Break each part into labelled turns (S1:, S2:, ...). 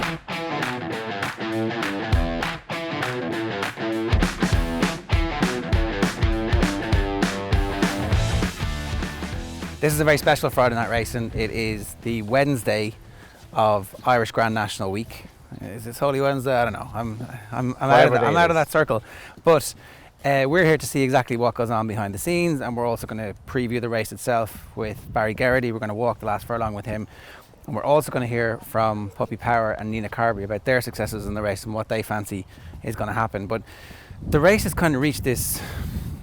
S1: This is a very special Friday night racing. It is the Wednesday of Irish Grand National week. Is this Holy Wednesday? I don't know. I'm out of that circle. But we're here to see exactly what goes on behind the scenes, and we're also going to preview the race itself with Barry Geraghty. We're going to walk the last furlong with him. And we're also going to hear from Robbie Power and Nina Carberry about their successes in the race and what they fancy is going to happen. But the race has kind of reached this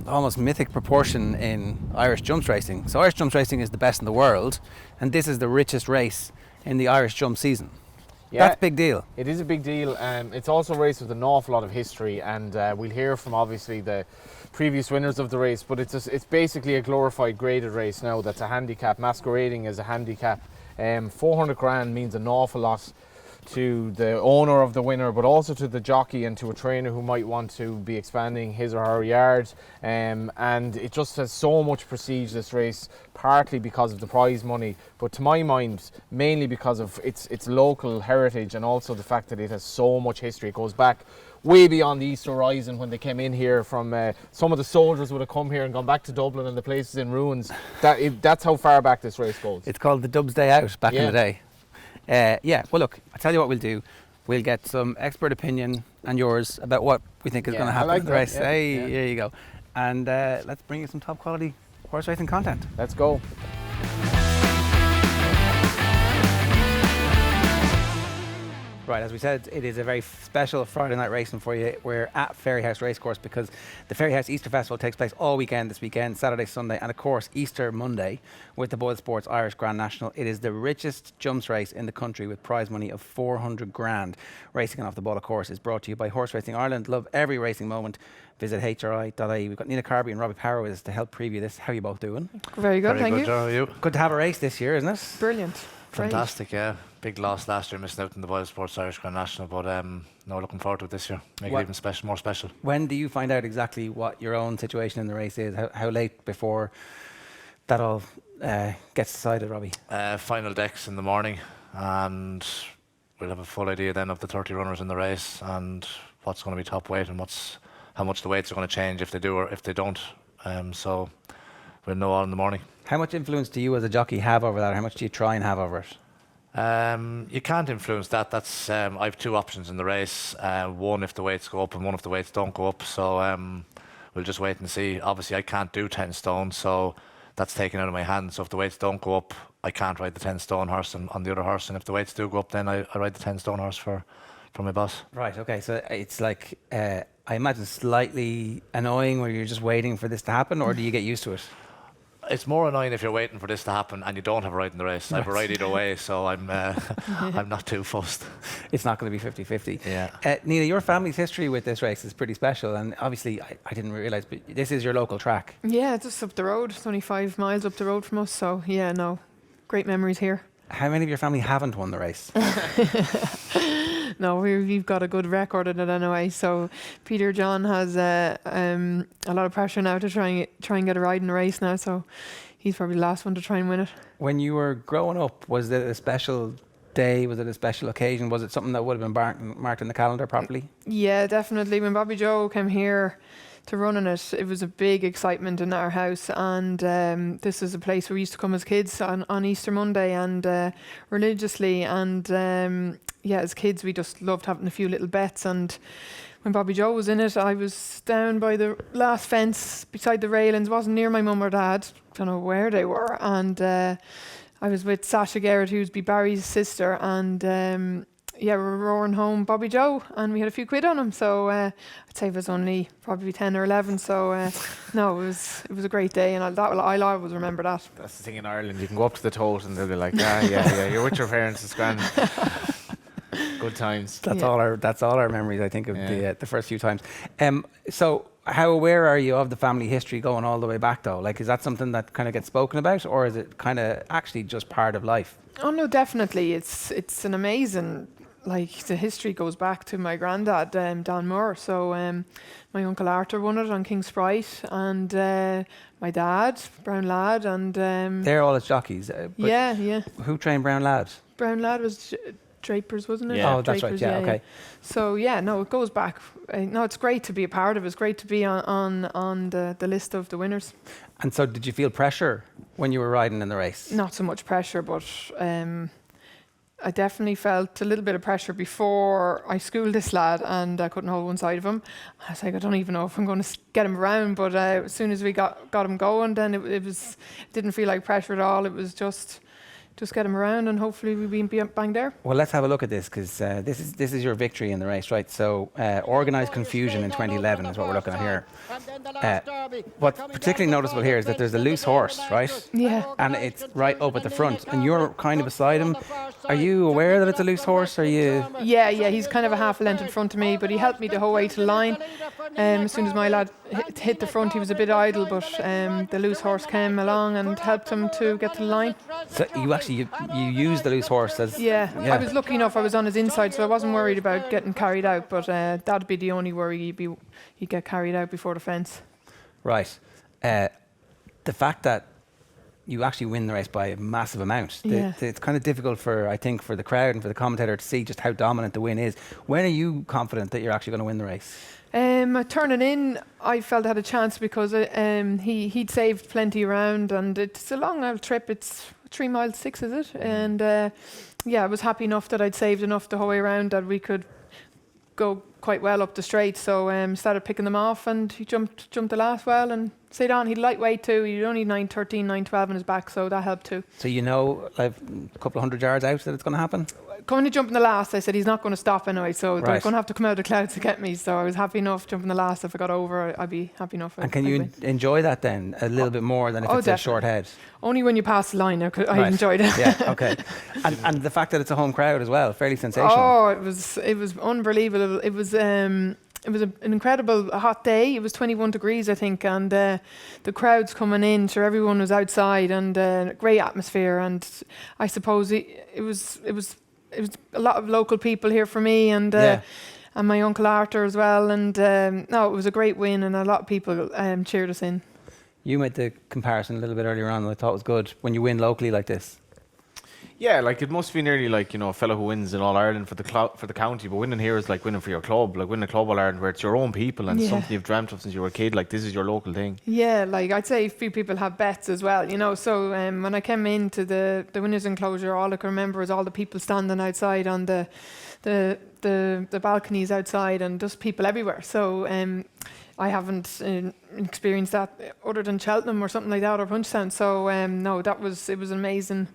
S1: almost mythic proportion in Irish jumps racing. So Irish jumps racing is the best in the world, and this is the richest race in the Irish jump season. Yeah, that's a big deal.
S2: It is a big deal. It's also a race with an awful lot of history, and we'll hear from obviously the previous winners of the race, but it's basically a glorified graded race now that's a handicap, masquerading as a handicap. 400 grand means an awful lot to the owner of the winner, but also to the jockey and to a trainer who might want to be expanding his or her yard. And it just has so much prestige, this race, partly because of the prize money, but to my mind, mainly because of its local heritage, and also the fact that it has so much history. It goes back way beyond the Easter Rising, when they came in here from, some of the soldiers would have come here and gone back to Dublin, and the place is in ruins. That's how far back this race goes.
S1: It's called the Dubs Day Out back in the day. Well look, I'll tell you what we'll do. We'll get some expert opinion and yours about what we think is going to happen in the race. Here you go. And let's bring you some top quality horse racing content.
S2: Let's go.
S1: Right, as we said, it is a very special Friday night racing for you. We're at Fairyhouse Racecourse because the Fairyhouse Easter Festival takes place all weekend this weekend, Saturday, Sunday, and of course Easter Monday with the BoyleSports Irish Grand National. It is the richest jumps race in the country with prize money of 400 grand. Racing off the ball, of course, is brought to you by Horse Racing Ireland. Love every racing moment. Visit hri.ie. We've got Nina Carberry and Robbie Power with us to help preview this. How are you both doing?
S3: Very good, thank you.
S4: How are you?
S1: Good to have a race this year, isn't it?
S3: Brilliant.
S4: Fantastic, yeah. Big loss last year, missing out in the BoyleSports Irish Grand National, but no, looking forward to it this year. Make it even more special.
S1: When do you find out exactly what your own situation in the race is? How late before that all gets decided, Robbie?
S4: Final decks in the morning, and we'll have a full idea then of the 30 runners in the race and what's going to be top weight and how much the weights are going to change if they do or if they don't. So we'll know all in the morning.
S1: How much influence do you as a jockey have over that? How much do you try and have over it?
S4: You can't influence that. That's I have two options in the race. One if the weights go up and one if the weights don't go up. So we'll just wait and see. Obviously I can't do 10 stone, so that's taken out of my hands. So if the weights don't go up, I can't ride the 10 stone horse on the other horse. And if the weights do go up, then I ride the 10 stone horse for my boss.
S1: Right, okay. So it's like, I imagine slightly annoying where you're just waiting for this to happen, or do you get used to it?
S4: It's more annoying if you're waiting for this to happen and you don't have a ride in the race. I have a ride either way, so I'm not too fussed.
S1: It's not going to be 50-50.
S4: Yeah.
S1: Nina, your family's history with this race is pretty special, and obviously I didn't realise, but this is your local track.
S3: Yeah, just up the road. It's only 5 miles up the road from us, so yeah, no, great memories here.
S1: How many of your family haven't won the race?
S3: No, we've got a good record in it anyway. So Peter John has a lot of pressure now to try and get a ride in the race now. So he's probably the last one to try and win it.
S1: When you were growing up, was it a special day? Was it a special occasion? Was it something that would have been marked in the calendar properly? Yeah,
S3: definitely. When Bobby Joe came here to run in it, it was a big excitement in our house, and this is a place where we used to come as kids on Easter Monday and religiously, and as kids we just loved having a few little bets. And when Bobby Joe was in it, I was down by the last fence beside the railings, wasn't near my mum or dad, don't know where they were, and I was with Sasha Garrett, who's Barry's sister, and we were roaring home Bobby Joe, and we had a few quid on him. So I'd say it was only probably 10 or 11. So no, it was a great day, and I'll always remember that.
S2: That's the thing in Ireland. You can go up to the tote and they'll be like, yeah, you're with your parents. It's grand. Good times.
S1: That's all our memories, I think, of the first few times. So how aware are you of the family history going all the way back, though? Like, is that something that kind of gets spoken about, or is it kind of actually just part of life?
S3: Oh no, definitely. It's an amazing. Like, the history goes back to my granddad, Don Moore. So my uncle Arthur won it on King Sprite, and my dad, Brown Lad, and
S1: they're all as jockeys.
S3: Yeah.
S1: Who trained Brown Lad?
S3: Brown Lad was Drapers, wasn't it?
S2: Yeah.
S1: Oh, that's right.
S3: Drapers,
S1: Yeah, okay.
S3: So yeah, no, it goes back. No, it's great to be a part of it. It's great to be on the list of the winners.
S1: And so did you feel pressure when you were riding in the race?
S3: Not so much pressure, but I definitely felt a little bit of pressure before I schooled this lad, and I couldn't hold one side of him. I was like, I don't even know if I'm going to get him around. But as soon as we got him going, then it didn't feel like pressure at all. It was just get him around, and hopefully we'll be bang there.
S1: Well, let's have a look at this, because this is your victory in the race, right? So organised confusion in 2011 is what we're looking at here. What's particularly noticeable here is that there's a loose horse, right?
S3: Yeah.
S1: And it's right up at the front, and you're kind of beside him. Are you aware that it's a loose horse? Are you?
S3: Yeah, he's kind of a half a length in front of me, but he helped me the whole way to the line. As soon as my lad hit the front, he was a bit idle, but the loose horse came along and helped him to get to the line.
S1: So you used the loose horse as...
S3: Yeah, I was lucky enough I was on his inside, so I wasn't worried about getting carried out, but that'd be the only worry, he'd get carried out before the fence.
S1: Right. The fact that you actually win the race by a massive amount, it's kind of difficult for the crowd and for the commentator to see just how dominant the win is. When are you confident that you're actually going to win the race?
S3: Turning in, I felt I had a chance because he'd saved plenty around, and it's a long old trip. It's 3 miles 6, is it? And I was happy enough that I'd saved enough the whole way around that we could go quite well up the straight. So started picking them off, and he jumped the last well and stayed on. He'd lightweight too. He'd only 9:13, 9:12 in his back, so that helped too.
S1: So like a couple of 100 yards out that it's going to happen?
S3: Coming to jump in the last, I said he's not going to stop anyway, so they're going to have to come out of the clouds to get me. So I was happy enough jumping the last. If I got over, I'd be happy enough.
S1: And can you enjoy that then a little bit more than if it's a short head?
S3: Only when you pass the line, I enjoyed it.
S1: Yeah, okay. And the fact that it's a home crowd as well, fairly sensational.
S3: Oh, it was unbelievable. It was an incredible hot day. It was 21 degrees, I think, and the crowds coming in, sure, everyone was outside, and great atmosphere. And I suppose it was a lot of local people here for me, and my uncle Arthur as well. And it was a great win, and a lot of people cheered us in.
S1: You made the comparison a little bit earlier on, and I thought it was good when you win locally like this.
S2: Yeah, like it must be nearly like, a fellow who wins in All Ireland for the county, but winning here is like winning for your club, like winning a club All Ireland where it's your own people and something you've dreamt of since you were a kid. Like this is your local thing. Yeah,
S3: like I'd say a few people have bets as well, So when I came into the winners' enclosure, all I can remember was all the people standing outside on the balconies outside, and just people everywhere. So I haven't experienced that other than Cheltenham or something like that, or Punchestown. So it was amazing.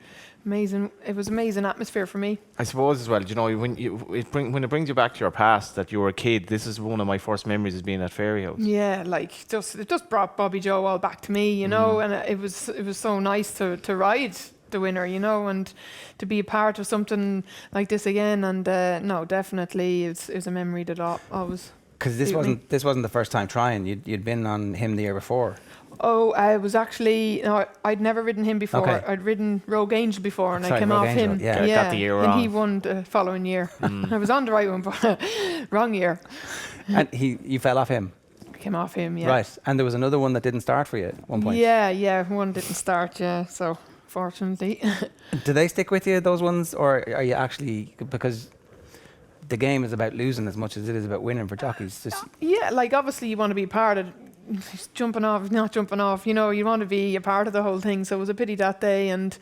S3: It was amazing atmosphere for me.
S2: I suppose as well, when it brings you back to your past, that you were a kid. This is one of my first memories as being at Fairyhouse.
S3: Yeah, it just brought Bobby Joe all back to me, and it was so nice to ride the winner, and to be a part of something like this again. And definitely it's a memory that always.
S1: Because this wasn't the first time trying. You'd been on him the year before.
S3: Oh, I was actually I'd never ridden him before. Okay. I'd ridden Rogue Angel before, and I came off him.
S1: Yeah,
S2: got the year wrong.
S3: And he won the following year. I was on the right one, but wrong year.
S1: And you fell off him.
S3: Came off him, yeah.
S1: Right, and there was another one that didn't start for you at one point.
S3: Yeah, one didn't start. Yeah, so fortunately.
S1: Do they stick with you, those ones, or are you actually, because the game is about losing as much as it is about winning for jockeys?
S3: Yeah, like obviously you want to be part of. Jumping off, not jumping off, you want to be a part of the whole thing. So it was a pity that day. And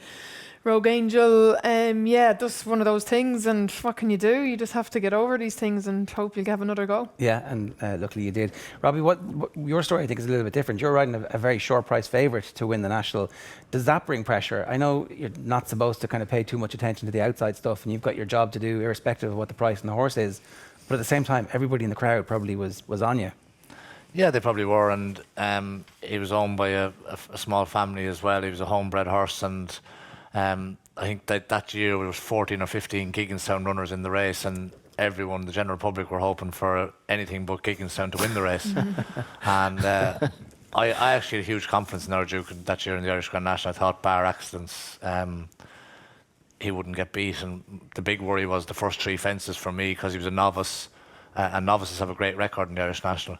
S3: Rogue Angel, just one of those things. And what can you do? You just have to get over these things and hope you'll have another go.
S1: Yeah, and luckily you did. Robbie, what your story I think is a little bit different. You're riding a very short price favourite to win the National. Does that bring pressure? I know you're not supposed to kind of pay too much attention to the outside stuff, and you've got your job to do irrespective of what the price on the horse is. But at the same time, everybody in the crowd probably was on you.
S4: Yeah, they probably were, and he was owned by a small family as well. He was a homebred horse, and I think that year there was 14 or 15 Gigginstown runners in the race, and everyone, the general public, were hoping for anything but Gigginstown to win the race. And I actually had huge confidence in our Duke that year in the Irish Grand National. I thought, bar accidents, he wouldn't get beat, and the big worry was the first 3 fences for me, because he was a novice, and novices have a great record in the Irish National.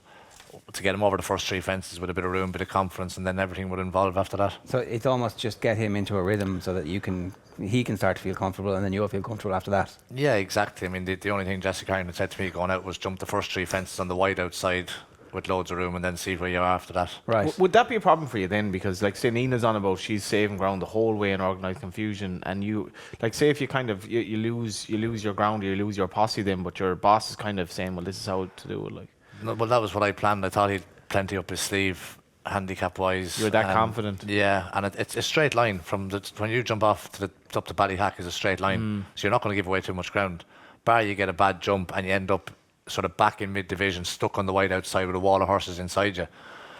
S4: To get him over the first 3 fences with a bit of room, bit of confidence, and then everything would involve after that.
S1: So it's almost just get him into a rhythm so that you can he can start to feel comfortable, and then you'll feel comfortable after that.
S4: Yeah, exactly. I mean, the only thing Jesse Carrington said to me going out was jump the first 3 fences on the wide outside with loads of room and then see where you are after that.
S1: Right.
S2: Would that be a problem for you then? Because like say Nina's on about she's saving ground the whole way in organised confusion, and you like say if you kind of you lose your ground, you lose your posse then, but your boss is kind of saying, well, this is how to do it. Like,
S4: No, well, that was what I planned. I thought he'd plenty up his sleeve, handicap wise.
S2: You're that confident.
S4: Yeah, and it's a straight line from when you jump off to up to Ballyhack is a straight line, so you're not going to give away too much ground. Bar you get a bad jump and you end up sort of back in mid-division, stuck on the wide outside with a wall of horses inside you.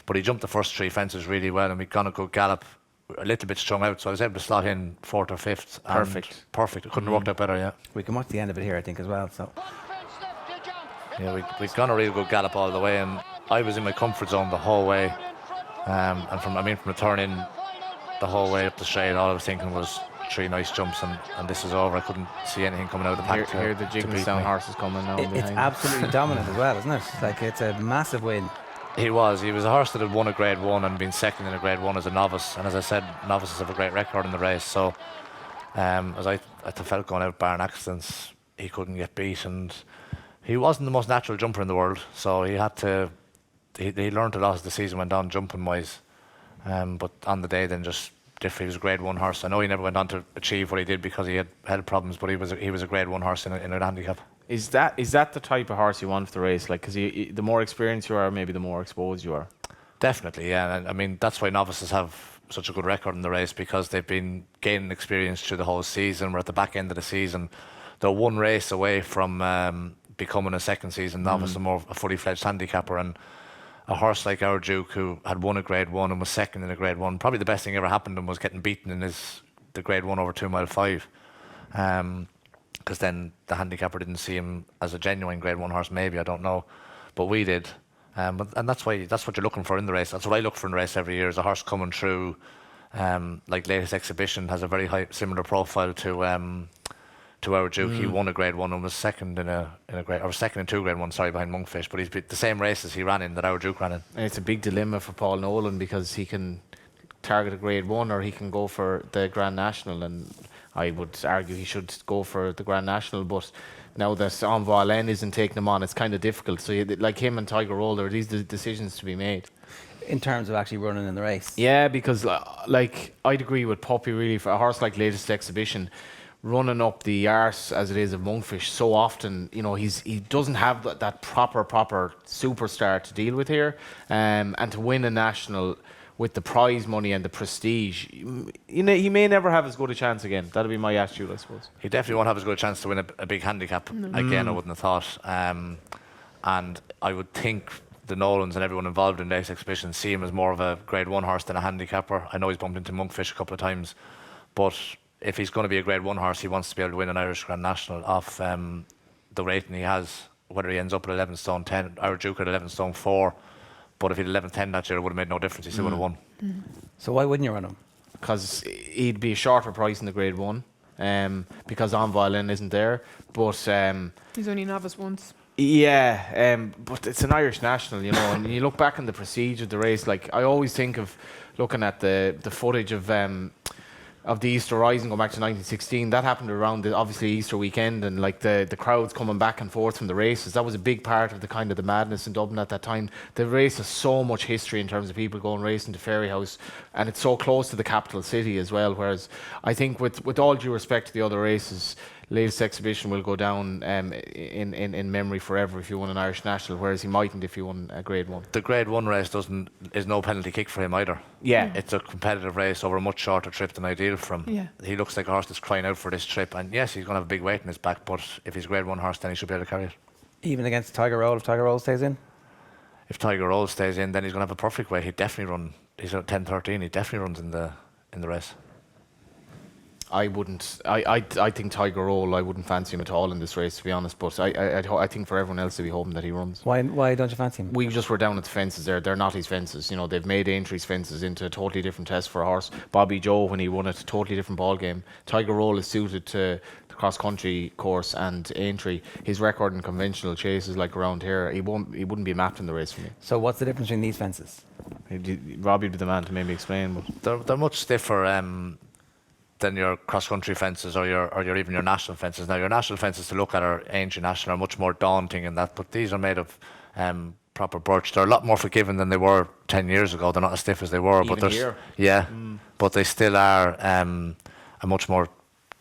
S4: But he jumped the first 3 fences really well, and we'd gone a good gallop, a little bit strung out, so I was able to slot in 4th or 5th.
S2: Perfect.
S4: Perfect. It couldn't have worked out better, yeah.
S1: We can watch the end of it here, I think, as well. So
S4: Yeah, we'd gone a real good gallop all the way, and I was in my comfort zone the whole way. And from the turn in the whole way up the straight, all I was thinking was 3 nice jumps, and this is over. I couldn't see anything coming out of the pack.
S2: Here the jigging sound horse is coming now.
S1: it's absolutely dominant as well, isn't it? Like, it's a massive win.
S4: He was a horse that had won a Grade 1 and been second in a Grade 1 as a novice. And as I said, novices have a great record in the race. So as I felt going out barring accidents, he couldn't get beat. And he wasn't the most natural jumper in the world. So he had to, he learned a lot as the season went on jumping wise. But on the day then just different. He was a Grade 1 horse. I know he never went on to achieve what he did because he had health problems, but he was a Grade 1 horse in a handicap.
S2: Is that the type of horse you want for the race? Like, because the more experienced you are, maybe the more exposed you are.
S4: Definitely, yeah. And I mean, that's why novices have such a good record in the race, because they've been gaining experience through the whole season. We're at the back end of the season. They're 1 race away from becoming a second season novice and more a fully fledged handicapper. And a horse like our Duke, who had won a Grade 1 and was second in a Grade 1, probably the best thing ever happened to him was getting beaten in the Grade 1 over 2 mile 5. Because then the handicapper didn't see him as a genuine Grade 1 horse, maybe, I don't know. But we did. And that's what you're looking for in the race. That's what I look for in the race every year, is a horse coming through, like Latest Exhibition has a very high, similar profile to our Duke. He won a Grade 1 and was second in second in 2 Grade 1, behind Monkfish. But he's beat the same races he ran in that our Duke ran in.
S2: And it's a big dilemma for Paul Nolan, because he can target a Grade 1 or he can go for the Grand National, and I would argue he should go for the Grand National, but now that Envoy isn't taking him on, it's kind of difficult. So like him and Tiger Roll, there are these decisions to be made.
S1: In terms of actually running in the race.
S2: Yeah, because like I'd agree with Poppy, really, for a horse like Latest Exhibition, running up the arse as it is of Monkfish so often, you know, he doesn't have that proper superstar to deal with here, and to win a national with the prize money and the prestige, he may never have as good a chance again. That'll be my attitude, I suppose.
S4: He definitely won't have as good a chance to win a big handicap again, I wouldn't have thought. And I would think the Nolans and everyone involved in this exhibition see him as more of a Grade 1 horse than a handicapper. I know he's bumped into Monkfish a couple of times, but if he's going to be a Grade 1 horse, he wants to be able to win an Irish Grand National off the rating he has, whether he ends up at 11 stone 10, our Duke at 11 stone 4. But if he'd 11-10 that year, it would have made no difference. He still would have won.
S1: So why wouldn't you run him?
S2: Because he'd be a shorter price in the Grade 1, because Envoy isn't there. But
S3: he's only novice once.
S2: Yeah, but it's an Irish national, you know. And you look back on the prestige of the race. Like, I always think of looking at the footage of the Easter Rising going back to 1916. That happened around obviously Easter weekend, and like the crowds coming back and forth from the races. That was a big part of the madness in Dublin at that time. The race has so much history in terms of people going racing to Fairyhouse, and it's so close to the capital city as well. Whereas I think with all due respect to the other races, Latest Exhibition will go down in memory forever if you won an Irish National, whereas he mightn't if he won a Grade 1.
S4: The Grade 1 race is no penalty kick for him either.
S2: Yeah.
S4: It's a competitive race over a much shorter trip than ideal for him.
S3: Yeah.
S4: He looks like a horse that's crying out for this trip, and yes, he's going to have a big weight in his back, but if he's a Grade 1 horse, then he should be able to carry it.
S1: Even against Tiger Roll, if Tiger Roll stays in?
S4: If Tiger Roll stays in, then he's going to have a perfect weight. He'd definitely run. He's at 10-13. He definitely runs in the race.
S2: I wouldn't. I think Tiger Roll, I wouldn't fancy him at all in this race, to be honest. But I think for everyone else to be hoping that he runs.
S1: Why don't you fancy him?
S2: We just were down at the fences there. They're not his fences. You know, they've made Aintrie's fences into a totally different test for a horse. Bobby Joe, when he won it, totally different ball game. Tiger Roll is suited to the cross country course, and Aintree, his record in conventional chases like around here, he wouldn't be mapped in the race for me.
S1: So what's the difference between these fences?
S2: Robbie would be the man to maybe explain. But
S4: They're much stiffer. than your cross-country fences or your even your national fences. Now, your national fences to look at are Aintree National are much more daunting in that, but these are made of proper birch. They're a lot more forgiving than they were 10 years ago. They're not as stiff as they were,
S2: Even
S4: but
S2: here.
S4: but they still are a much more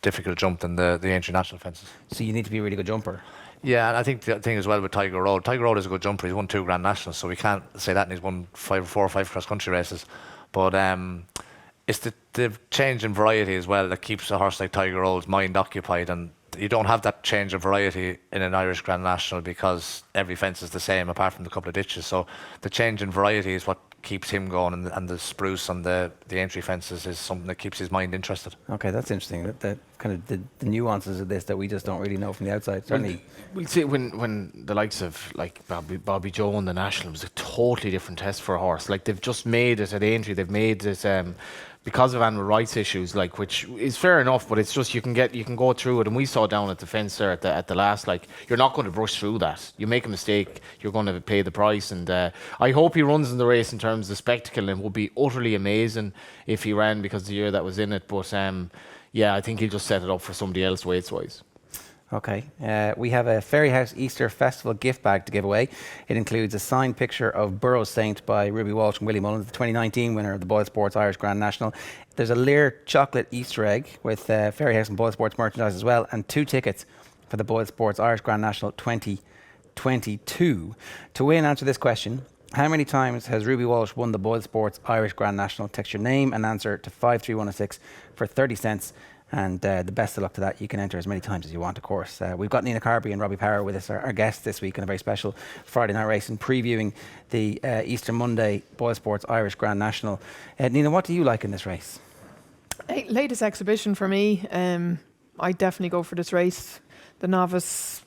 S4: difficult jump than the Aintree National fences.
S1: So you need to be a really good jumper.
S4: Yeah, and I think the thing as well with Tiger Road is a good jumper. He's won 2 Grand Nationals, so we can't say that, and he's won 4 or 5 cross-country races. But it's the change in variety as well that keeps a horse like Tiger Road's mind occupied, and you don't have that change of variety in an Irish Grand National because every fence is the same apart from the couple of ditches. So the change in variety is what keeps him going, and the spruce on the Aintree fences is something that keeps his mind interested.
S1: Okay, that's interesting. That kind of the nuances of this that we just don't really know from the outside. Certainly,
S2: we'll see when the likes of like Bobby Joe and the National was a totally different test for a horse. Like they've just made it at Aintree. They've made it because of animal rights issues, like, which is fair enough, but it's just you can go through it. And we saw down at the fence there at the last, like, you're not going to brush through that. You make a mistake, you're going to pay the price. And I hope he runs in the race in terms of the spectacle, and it would be utterly amazing if he ran because the year that was in it. But yeah, I think he'll just set it up for somebody else weights-wise.
S1: Okay, we have a Fairyhouse Easter Festival gift bag to give away. It includes a signed picture of Burrows Saint by Ruby Walsh and Willie Mullins, the 2019 winner of the BoyleSports Irish Grand National. There's a Lear chocolate Easter egg with Fairyhouse and BoyleSports merchandise as well, and 2 tickets for the BoyleSports Irish Grand National 2022. To win, answer this question. How many times has Ruby Walsh won the BoyleSports Irish Grand National? Text your name and answer to 53106 for 30 cents. And the best of luck to that. You can enter as many times as you want, of course. We've got Nina Carberry and Robbie Power with us, our guests this week, in a very special Friday night race and previewing the Easter Monday BoyleSports Irish Grand National. Nina, what do you like in this race?
S3: Latest exhibition for me. I definitely go for this race. The novice,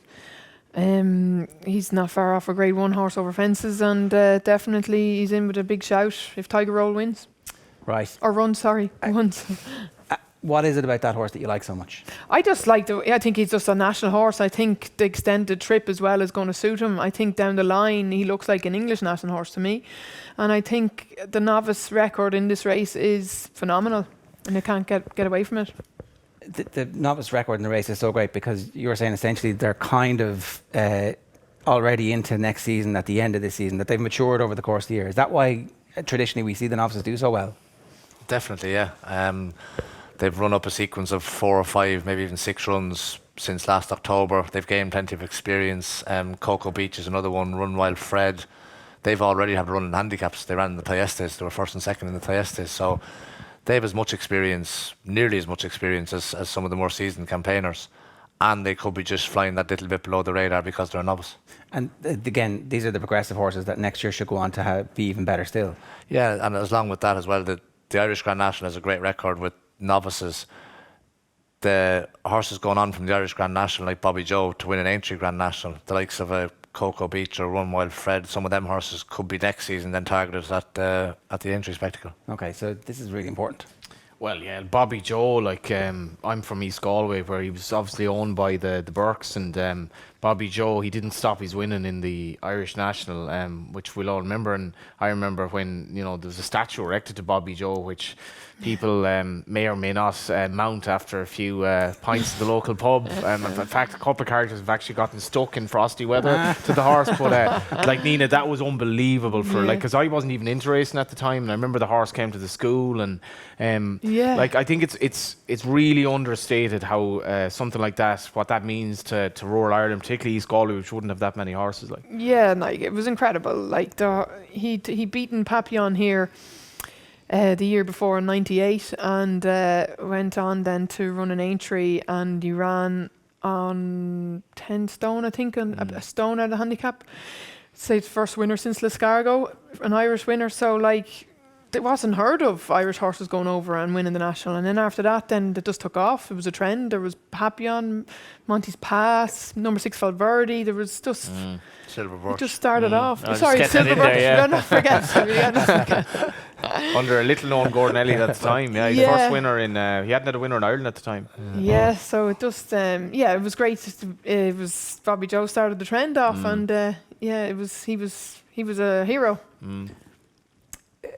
S3: he's not far off a Grade 1 horse over fences, and definitely he's in with a big shout if Tiger Roll wins.
S1: Right.
S3: Or runs, sorry. Runs.
S1: What is it about that horse that you like so much?
S3: I just like I think he's just a national horse. I think the extended trip as well is going to suit him. I think down the line he looks like an English national horse to me. And I think the novice record in this race is phenomenal, and they can't get away from it.
S1: The novice record in the race is so great because you were saying essentially they're kind of already into next season at the end of this season, that they've matured over the course of the year. Is that why traditionally we see the novices do so well?
S4: Definitely, yeah. They've run up a sequence of 4 or 5, maybe even 6 runs since last October. They've gained plenty of experience. Cocoa Beach is another one. Run Wild Fred. They've already had run in handicaps. They ran in the Thyestes. They were first and second in the Thyestes. So they have as much experience, nearly as much experience as some of the more seasoned campaigners. And they could be just flying that little bit below the radar because they're a novice. And
S1: again, these are the progressive horses that next year should go on to be even better still.
S4: Yeah, and as long with that as well, the Irish Grand National has a great record with novices. The horses going on from the Irish Grand National, like Bobby Joe, to win an Aintree Grand National, the likes of a Cocoa Beach or Run Wild Fred, some of them horses could be next season then targeted at the Aintree Spectacle.
S1: Okay, so this is really important.
S2: Well, yeah, Bobby Joe, like, I'm from East Galway, where he was obviously owned by the Burkes, and Bobby Joe, he didn't stop his winning in the Irish National, which we'll all remember. And I remember when, there was a statue erected to Bobby Joe, which people may or may not mount after a few pints at the local pub. In fact, a couple of characters have actually gotten stuck in frosty weather to the horse. But like, Nina, that was unbelievable for because I wasn't even into racing at the time, and I remember the horse came to the school, and like, I think it's really understated how something like that, what that means to rural Ireland, particularly East Galway, which wouldn't have that many horses. Like,
S3: yeah, like, it was incredible. Like, he beaten Papillon here the year before in '98, and went on then to run an Aintree, and he ran on 10 stone, I think, and a stone out of the handicap. Say it's first winner since Liscargo, an Irish winner. So, like, it wasn't heard of Irish horses going over and winning the national. And then after that, then it just took off. It was a trend. There was Papillon, Monty's Pass, number 6 Valverde. There was just
S4: Silver Birch.
S3: It just started off. Sorry, Silver Birch. Don't forget.
S2: Under a little known Gordon Elliott at the time. Yeah, he's first winner in. He hadn't had a winner in Ireland at the time.
S3: Yeah, so it just it was great. It was Bobby Joe started the trend off, and he was a hero.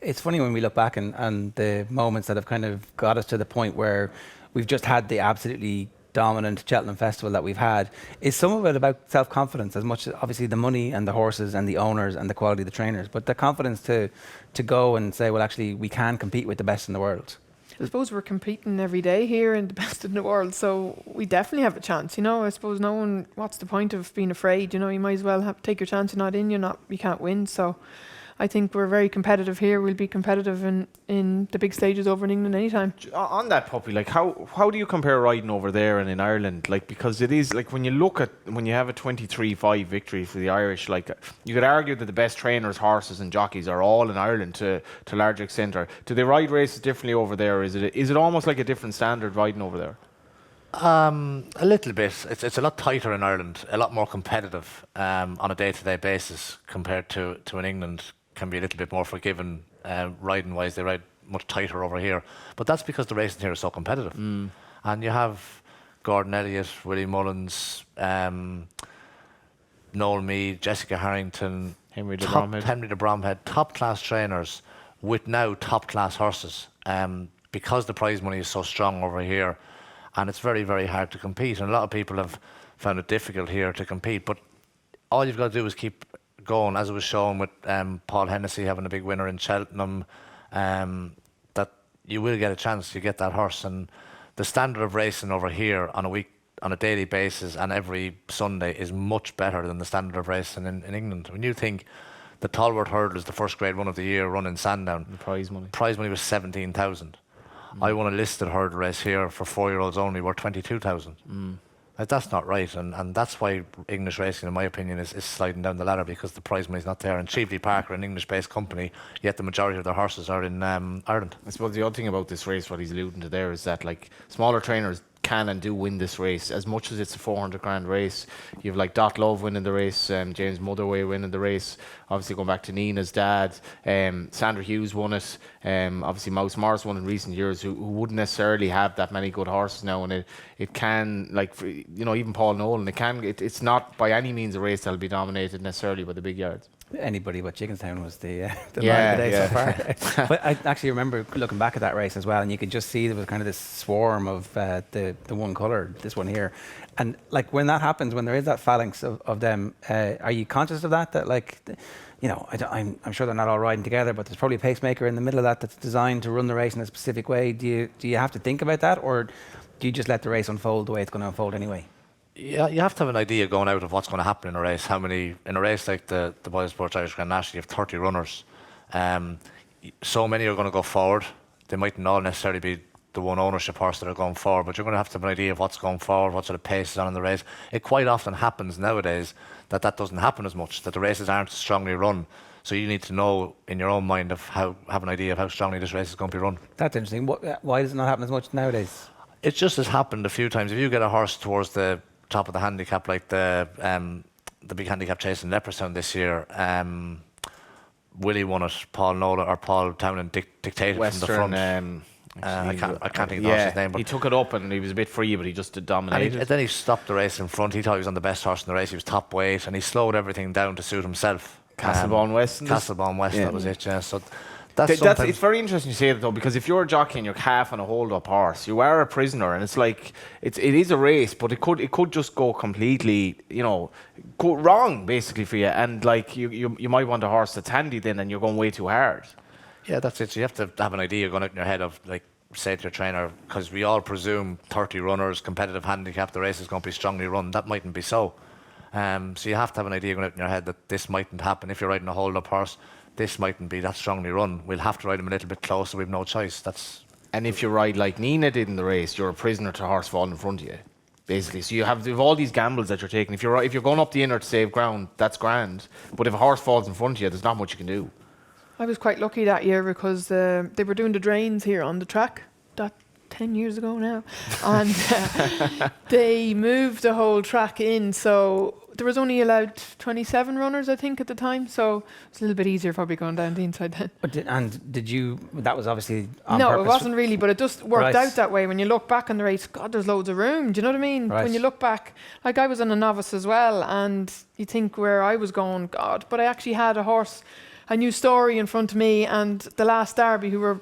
S1: It's funny when we look back and the moments that have kind of got us to the point where we've just had the absolutely dominant Cheltenham Festival that we've had. Is some of it about self-confidence, as much as obviously the money and the horses and the owners and the quality of the trainers, but the confidence to go and say, well, actually, we can compete with the best in the world?
S3: I suppose we're competing every day here in the best in the world, so we definitely have a chance. You know, I suppose what's the point of being afraid? You know, you might as well take your chance. You're not in, you can't win. So I think we're very competitive here. We'll be competitive in the big stages over in England anytime.
S5: On that, Puppy, like how do you compare riding over there and in Ireland? Like, because it is like when you have a 23-5 victory for the Irish, like you could argue that the best trainers, horses and jockeys are all in Ireland to a large extent. Or do they ride races differently over there? Is it almost like a different standard riding over there?
S4: A little bit. It's a lot tighter in Ireland, a lot more competitive on a day-to-day basis compared to in England. Can be a little bit more forgiving riding wise. They ride much tighter over here, but that's because the racing here is so competitive. And you have Gordon Elliott, Willie Mullins, Noel Meade, Jessica Harrington, Henry de Bromhead, top class trainers with now top class horses, because the prize money is so strong over here, and it's very, very hard to compete, and a lot of people have found it difficult here to compete, but all you've got to do is keep going, as it was shown with Paul Hennessy having a big winner in Cheltenham, that you will get a chance to get that horse. And the standard of racing over here on a daily basis and every Sunday is much better than the standard of racing in England. When you think the Tolworth Hurdle is the first grade run of the year run in Sandown, the prize money was 17,000. I won a listed hurdle race here for 4-year-olds only worth 22,000. That's not right, and that's why English racing, in my opinion, is sliding down the ladder, because the prize money is not there. And Cheveley Park are an English-based company, yet the majority of their horses are in Ireland.
S5: I suppose the other thing about this race, what he's alluding to there, is that like smaller trainers can and do win this race. As much as it's a 400 grand race, you have like Dot Love winning the race, James Motherway winning the race, obviously going back to Nina's dad, Sandra Hughes won it, obviously Mouse Morris won in recent years, who wouldn't necessarily have that many good horses now, and it can, like, you know, even Paul Nolan, it's not by any means a race that'll be dominated necessarily by the big yards.
S1: Anybody but Chickenstown was the line of the day so far. But I actually remember looking back at that race as well, and you could just see there was kind of this swarm of the one colour, this one here. And like when that happens, when there is that phalanx of them, are you conscious of that? That like, you know, I'm sure they're not all riding together, but there's probably a pacemaker in the middle of that that's designed to run the race in a specific way. Do you have to think about that, or do you just let the race unfold the way it's going to unfold anyway?
S4: Yeah, you have to have an idea going out of what's going to happen in a race. In a race like the BoyleSports Irish Grand National, you have 30 runners. So many are going to go forward. They mightn't all necessarily be the one ownership horse that are going forward, but you're going to have an idea of what's going forward, what sort of pace is on in the race. It quite often happens nowadays that doesn't happen as much, that the races aren't strongly run. So you need to know in your own mind have an idea of how strongly this race is going to be run.
S1: That's interesting. Why does it not happen as much nowadays?
S4: It just has happened a few times. If you get a horse towards the top of the handicap, like the big handicap chase in Leopardstown this year, Willie won it. Paul Townend dictated
S5: Western,
S4: from the front. I can't think of the horse's name, but
S5: he took it up and he was a bit free, but he just dominated.
S4: And then he stopped the race in front. He thought he was on the best horse in the race. He was top weight, and he slowed everything down to suit himself.
S5: Castlebourne West.
S4: That was it. Yeah. So
S5: it's very interesting you say that, though, because if you're a jockey and you're calf on a hold-up horse, you are a prisoner, and it's like it is a race, but it could just go completely, you know, go wrong basically for you, and like you might want a horse that's handy then, and you're going way too hard.
S4: Yeah, that's it. So you have to have an idea going out in your head of, like, say to your trainer, because we all presume 30 runners, competitive handicap, the race is going to be strongly run. That mightn't be so. So you have to have an idea going out in your head that this mightn't happen. If you're riding a hold-up horse, this mightn't be that strongly run. We'll have to ride him a little bit closer. We've no choice.
S5: And if you ride like Nina did in the race, you're a prisoner to a horse falling in front of you, basically. So you have all these gambles that you're taking. If you're going up the inner to save ground, that's grand. But if a horse falls in front of you, there's not much you can do.
S3: I was quite lucky that year because they were doing the drains here on the track. That 10 years ago now, and they moved the whole track in, so there was only allowed 27 runners, I think, at the time, so it's a little bit easier probably going down the inside then.
S1: But that was obviously on
S3: no,
S1: purpose?
S3: It wasn't really, but it just worked
S1: Right.
S3: out that way. When you look back on the race, God, there's loads of room. Do you know what I mean?
S1: Right.
S3: When you look back, like I was on a novice as well, and you think where I was going, God, but I actually had a horse, a new story in front of me, and the last Derby, who were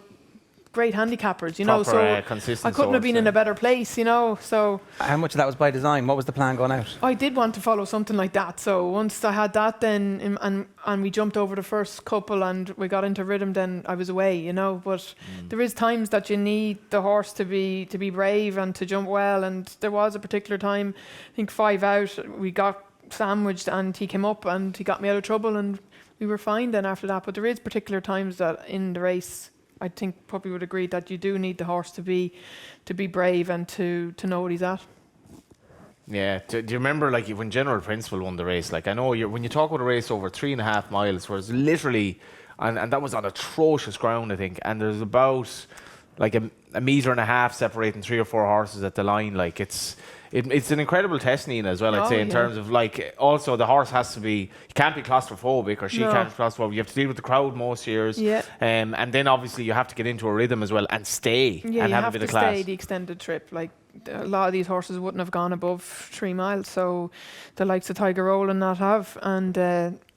S3: great handicappers, you know.
S5: Proper,
S3: So
S5: consistent
S3: I couldn't have
S5: source,
S3: been in a better place, you know. So
S1: How much of that was by design? What was the plan going out?
S3: I did want to follow something like that. So once I had that, then and we jumped over the first couple and we got into rhythm, then I was away, you know. But there is times that you need the horse to be brave and to jump well. And there was a particular time, I think 5 out, we got sandwiched and he came up and he got me out of trouble and we were fine then after that. But there is particular times that in the race, I think probably would agree that you do need the horse to be brave and to know what he's at.
S5: Yeah, do you remember like when General Principle won the race? Like I know when you talk about a race over 3.5 miles, where it's literally, and that was on atrocious ground, I think, and there's about like a metre and a half separating 3 or 4 horses at the line. Like it's an incredible test, Nina, as well, I'd say, in terms of like, also the horse has to be, he can't be claustrophobic, or she can't be claustrophobic. You have to deal with the crowd most years.
S3: Yeah.
S5: And then obviously you have to get into a rhythm as well and stay and have a bit of class.
S3: You have to stay the extended trip. Like a lot of these horses wouldn't have gone above 3 miles, so the likes of Tiger Roll and that have,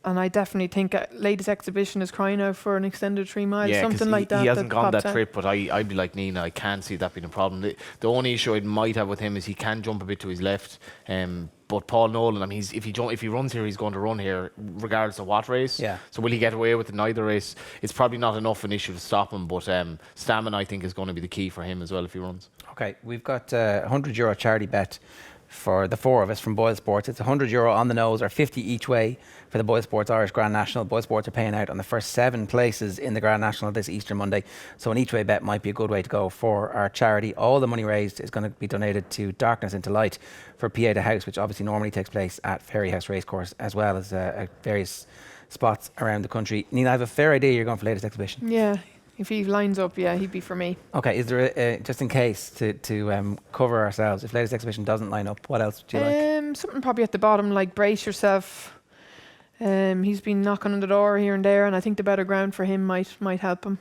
S3: and I definitely think latest exhibition is crying out for an extended 3 miles, something like that.
S5: He hasn't gone that
S3: out.
S5: trip, but I'd be like Nina, I can't see that being a problem. The only issue I might have with him is he can jump a bit to his left. But Paul Nolan, I mean, if he runs here, he's going to run here regardless of what race.
S1: Yeah.
S5: So will he get away with it in either race? It's probably not enough an issue to stop him, but stamina, I think, is going to be the key for him as well if he runs.
S1: Okay, we've got a €100 charity bet for the 4 of us from BoyleSports. It's €100 on the nose, or 50 each way for the BoyleSports Irish Grand National. BoyleSports are paying out on the first 7 places in the Grand National this Easter Monday. So an each way bet might be a good way to go for our charity. All the money raised is going to be donated to Darkness into Light for Pieta House, which obviously normally takes place at Fairyhouse Racecourse, as well as various spots around the country. Nina, I have a fair idea you're going for latest exhibition.
S3: Yeah. If he lines up, he'd be for me.
S1: Okay, is there just in case to cover ourselves, if latest exhibition doesn't line up, what else do you like?
S3: Something probably at the bottom, like Brace Yourself. He's been knocking on the door here and there, and I think the better ground for him might help him.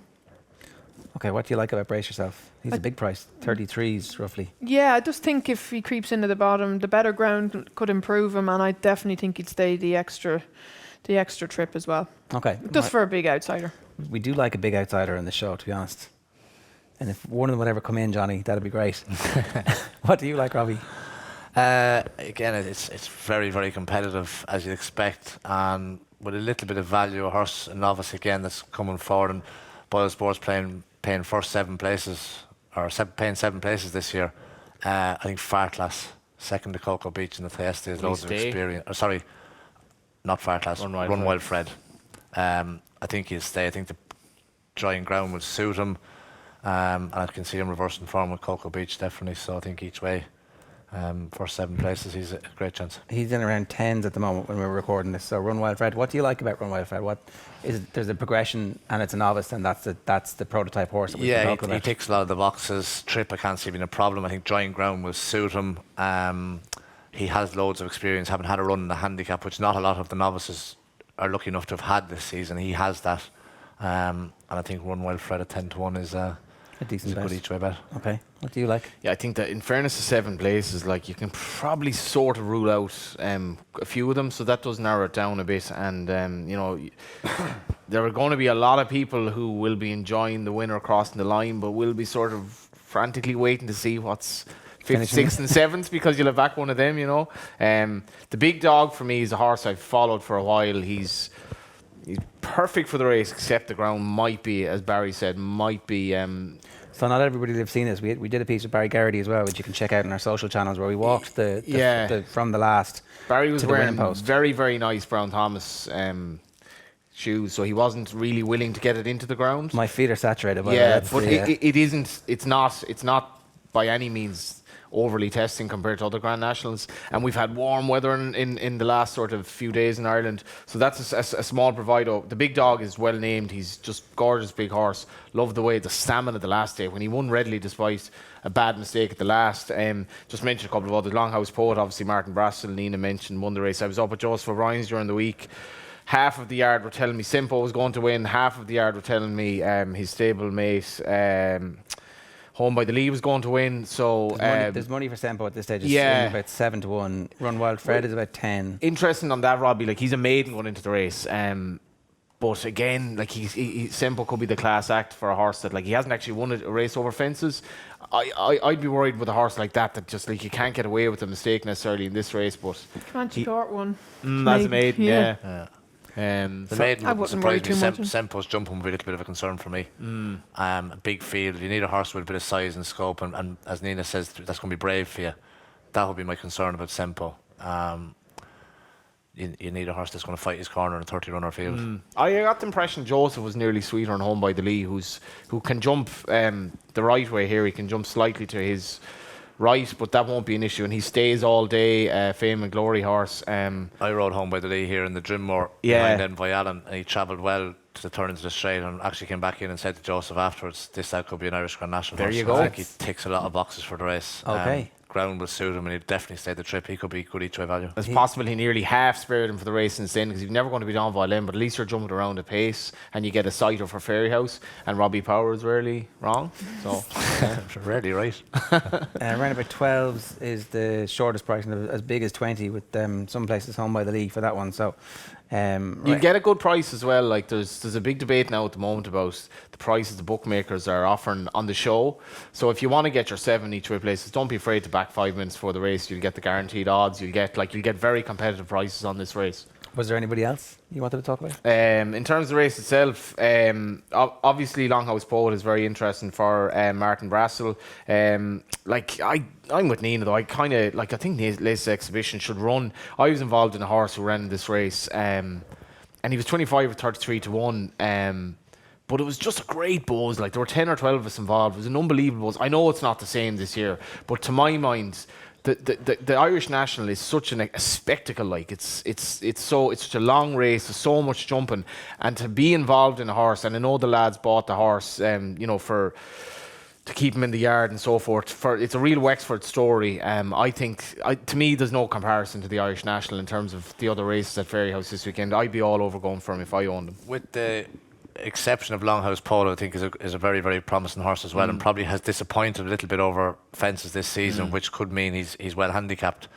S1: Okay, what do you like about Brace Yourself? He's a big price, 33s roughly.
S3: Yeah, I just think if he creeps into the bottom, the better ground could improve him, and I definitely think he'd stay the extra trip as well.
S1: Okay.
S3: Just for a big outsider.
S1: We do like a big outsider in the show, to be honest. And if one of them would ever come in, Johnny, that'd be great. What do you like, Robbie?
S4: Again, it's very, very competitive, as you'd expect, and with a little bit of value, a horse, a novice again, that's coming forward, and BoyleSports paying first 7 places, or paying 7 places this year. I think Farclas, second to Cocoa Beach in the Thaeste, has loads of experience. Oh, sorry, not Farclas, Run Wild Fred. I think he'll stay. I think the drying ground will suit him, and I can see him reversing form with Cocoa Beach, definitely. So I think each way, first 7 places, he's a great chance. He's in around 10s at the moment when we're recording this. So Run Wild Fred, what do you like about Run Wild Fred? What is it? There's a progression, and it's a novice, and that's the prototype horse that we've been talking about. He ticks a lot of the boxes. Trip, I can't see being a problem. I think drying ground will suit him. He has loads of experience, having had a run in the handicap, which not a lot of the novices are lucky enough to have had this season. He has that, and I think Run Wild Fred at 10-1 is a decent bet. Good each way bet. Okay, what do you like?
S5: Yeah, I think that in fairness to 7 places, like you can probably sort of rule out a few of them, so that does narrow it down a bit. And there are going to be a lot of people who will be enjoying the winner crossing the line, but will be sort of frantically waiting to see what's 5th, 6th and 7th, because you'll have back one of them, you know. The big dog for me is a horse I've followed for a while. He's perfect for the race, except the ground might be, as Barry said,
S1: so not everybody will have seen this. We did a piece with Barry Garrity as well, which you can check out on our social channels, where we walked from the last.
S5: Barry was wearing very, very nice Brown Thomas shoes, so he wasn't really willing to get it into the ground.
S1: My feet are saturated by
S5: that. But it isn't. It's not by any means overly testing compared to other Grand Nationals, and we've had warm weather in the last sort of few days in Ireland, so that's a small bravado. The big dog is well named. He's just gorgeous big horse. Love the way the stamina the last day when he won readily despite a bad mistake at the last. Just mentioned a couple of others. Longhouse Poet, obviously Martin Brassel, Nina mentioned, won the race. I was up at Joseph O'Brien's during the week. Half of the yard were telling me Simpo was going to win. Half of the yard were telling me his stablemate Home by the Lee was going to win. So
S1: there's money for Sempo at this stage. It's about 7-1. Run Wild Fred is about 10.
S5: Interesting on that, Robbie. Like, he's a maiden going into the race. But again, like Sempo could be the class act for a horse that, like, he hasn't actually won a race over fences. I'd be worried with a horse like that just like you can't get away with a mistake necessarily in this race. But
S3: Comanche Court one.
S5: as a maiden, yeah.
S4: The maiden
S3: I
S4: wouldn't
S3: wouldn't worry
S4: surprise
S3: too
S4: me.
S3: much.
S4: Sempo's jumping would be a little bit of a concern for me. A big field. You need a horse with a bit of size and scope, and as Nina says, that's going to be brave for you. That would be my concern about Sempo. You need a horse that's going to fight his corner in a 30-runner field.
S5: I got the impression Joseph was nearly sweeter on Home by the Lee, who can jump the right way here. He can jump slightly to his right, but that won't be an issue. And he stays all day, Fame and Glory horse.
S4: I rode Home by the Lee here in the Drimmore behind Envoy Allen, and he travelled well to the turn into the straight, and actually came back in and said to Joseph afterwards, this lad could be an Irish Grand National
S5: There
S4: horse.
S5: you go.
S4: I think he ticks a lot of boxes for the race.
S1: Okay.
S4: Ground will suit him, and he'd definitely stay the trip. He could be good each way value.
S5: It's possible he nearly half spared him for the race since then, because he's never going to be down violin, but at least you're jumping around a pace and you get a sighter for Fairyhouse, and Robbie Power is rarely wrong. So
S4: Rarely right.
S1: Around about 12s is the shortest price, and as big as 20 with some places Home by the Lee for that one. So
S5: you get a good price as well. Like there's a big debate now at the moment about the prices the bookmakers are offering on the show. So if you want to get your 7 each way places, don't be afraid to back 5 minutes before the race. You'll get the guaranteed odds. You'll get very competitive prices on this race.
S1: was there anybody else you wanted to talk about?
S5: In terms of the race itself, obviously Longhouse Poet is very interesting for Martin Brassel. I'm with Nina though. I think the latest exhibition should run. I was involved in a horse who ran this race, and he was 25 or 33 to 1. But it was just a great buzz. Like, there were 10 or 12 of us involved. It was an unbelievable buzz. I know it's not the same this year, but to my mind, the Irish National is such a spectacle. Like, it's such a long race. There's so much jumping, and to be involved in a horse. And I know the lads bought the horse, to keep him in the yard and so forth. It's a real Wexford story. I think, to me, there's no comparison to the Irish National in terms of the other races at Fairyhouse this weekend. I'd be all over going for him if I owned him.
S4: With the exception of Longhouse Polo, I think is a very, very promising horse as well, and probably has disappointed a little bit over fences this season, which could mean he's well handicapped.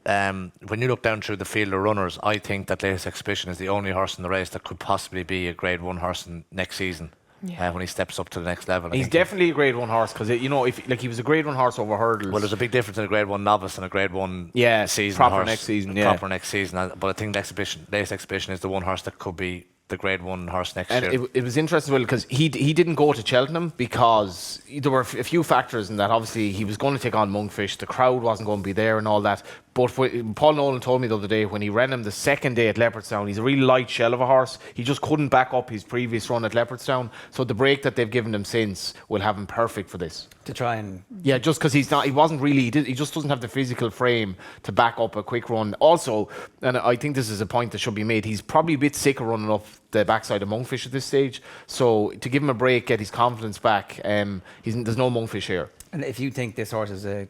S4: When you look down through the field of runners, I think that Latest Exhibition is the only horse in the race that could possibly be a Grade 1 horse next season. When he steps up to the next level.
S5: He's definitely a Grade 1 horse, because if he was a Grade 1 horse over hurdles.
S4: Well, there's a big difference in a Grade 1 novice and a Grade 1 season
S5: proper
S4: horse.
S5: next season.
S4: Proper next season. But I think Latest Exhibition is the one horse that could be the Grade 1 horse next year.
S5: And it was interesting as well, because he didn't go to Cheltenham because there were a few factors in that. Obviously, he was going to take on Monkfish. The crowd wasn't going to be there and all that. But Paul Nolan told me the other day, when he ran him the second day at Leopardstown, he's a really light shell of a horse. He just couldn't back up his previous run at Leopardstown. So the break that they've given him since will have him perfect for this.
S1: To try and...
S5: Yeah, just because he just doesn't have the physical frame to back up a quick run. Also, and I think this is a point that should be made, he's probably a bit sick of running up the backside of Monkfish at this stage. So to give him a break, get his confidence back, there's no Monkfish here.
S1: And if you think this horse is a